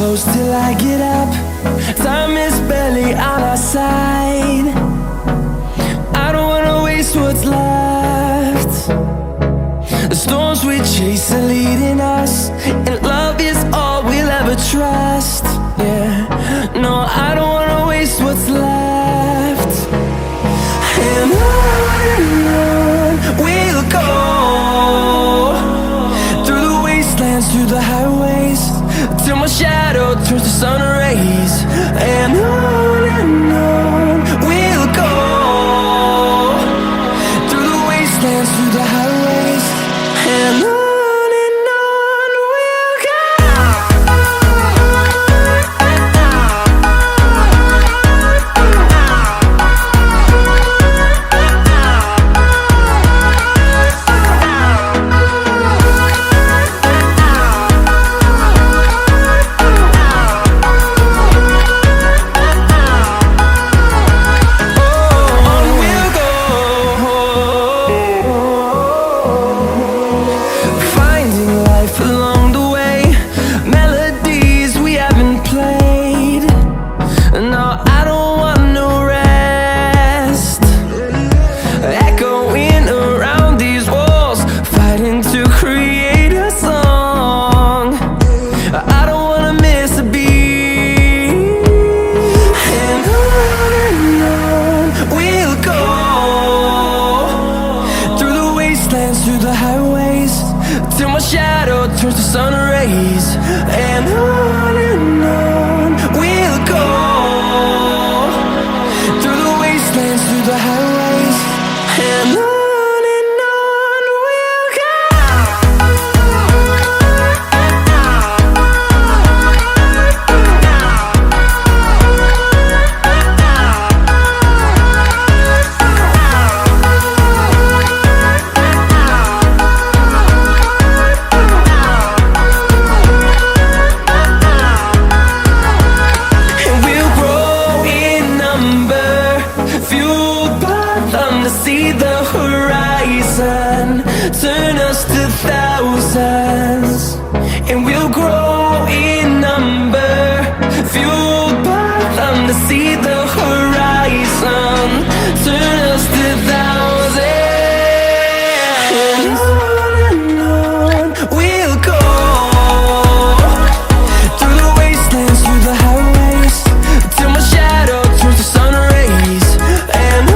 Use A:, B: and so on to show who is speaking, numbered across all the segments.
A: close till I get up. Time is barely on our side. I don't wanna waste what's left. The storms we chase are leading us, and love is all we'll ever trust. Yeah, no, I don't wanna waste what's left. And on we'll go, through the wastelands, through the highways, till my shadow turns to sun rays. And on we'll go, through the wastelands, through the highways, and on. Through the highways, till my shadow turns to sun rays. And on we'll go, through the wastelands, through the highways, and on. See the horizon turn us to thousands, and we'll grow in number, fueled by them to see the horizon turn us to thousands. And on we'll go, through the wastelands, through the highways, till my shadow turns to sun rays. And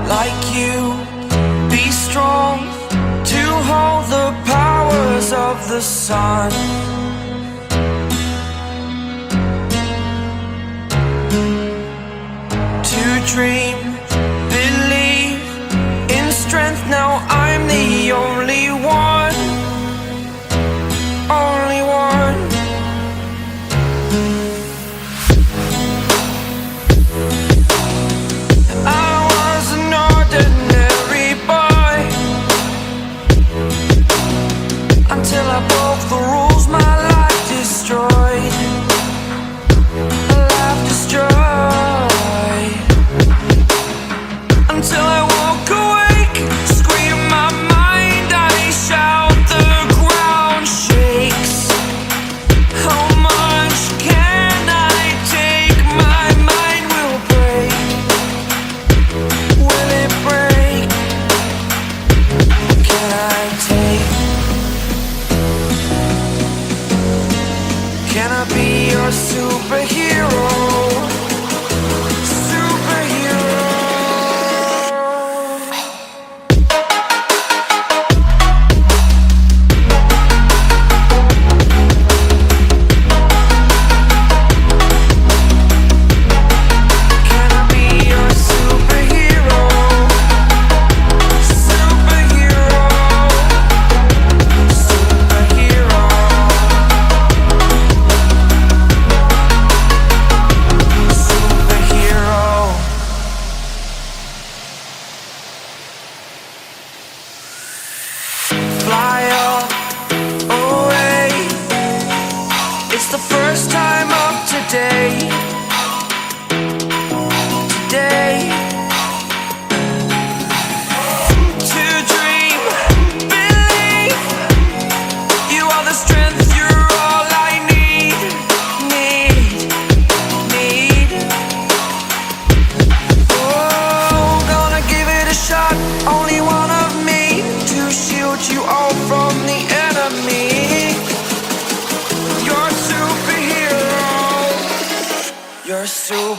A: like you, be strong to hold the powers of the sun. To dream, believe in strength. Now I'm the only one, only one. Until I broke the rules, my life destroyed. Life destroyed. Until I woke awake, scream my mind, I shout, the ground shakes. How much can I take? My mind will break. Will it break? Can I take? Can I be your superhero? Superhero.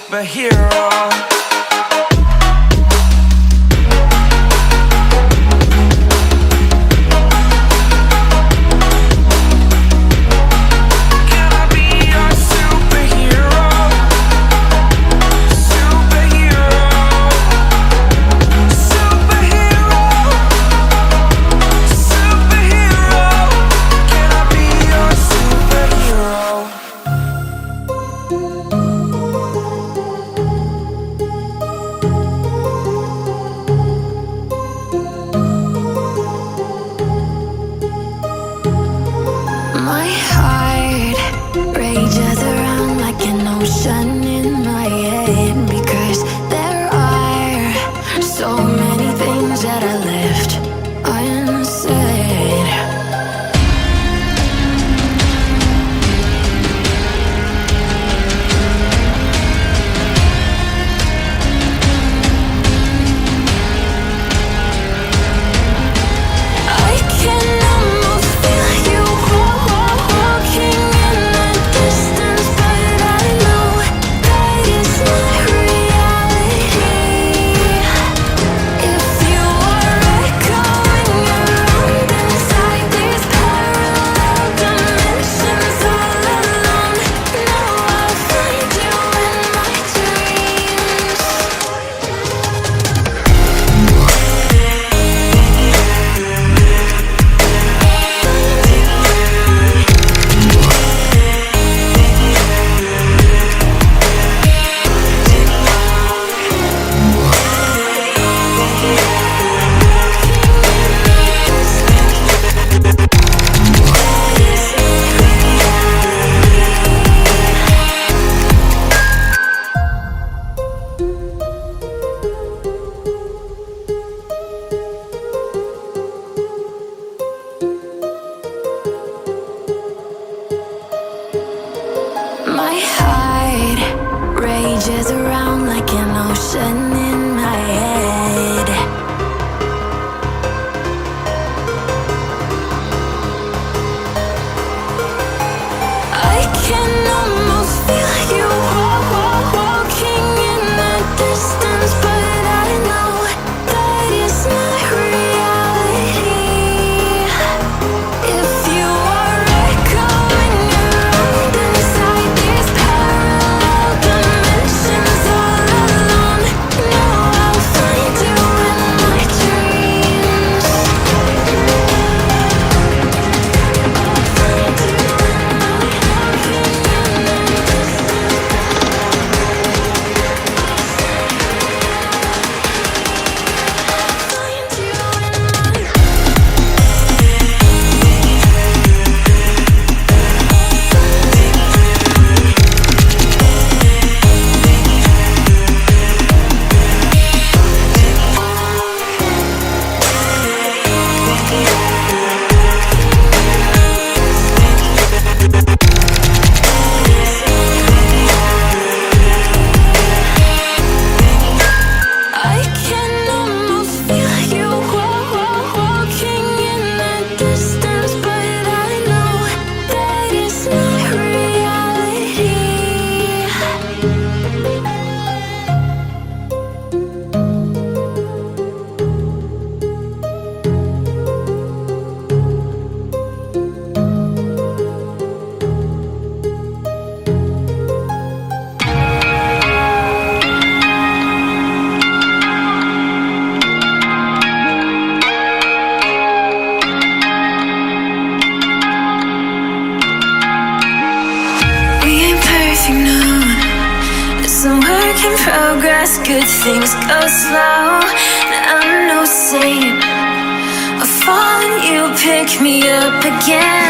A: superhero.
B: My heart rages around like an ocean in my head, because there are so many things that I left unsaid. I can almost feel you walking in the distance, but I know that it's not reality. If you are echoing around inside these parallel dimensions all alone, know I'll find you in my dreams. My heart rages around like an ocean in my head. I can almost feel you walking in the distance, but I know that it's not reality. If you are echoing around inside these parallel dimensions all alone, know I'll find you in my dreams. I can almost feel you walking in the distance, but I know that it's not reality. We ain't perfect, no. It's a work in progress. Good things go slow. I'm no saint. I fall and you pick me up again.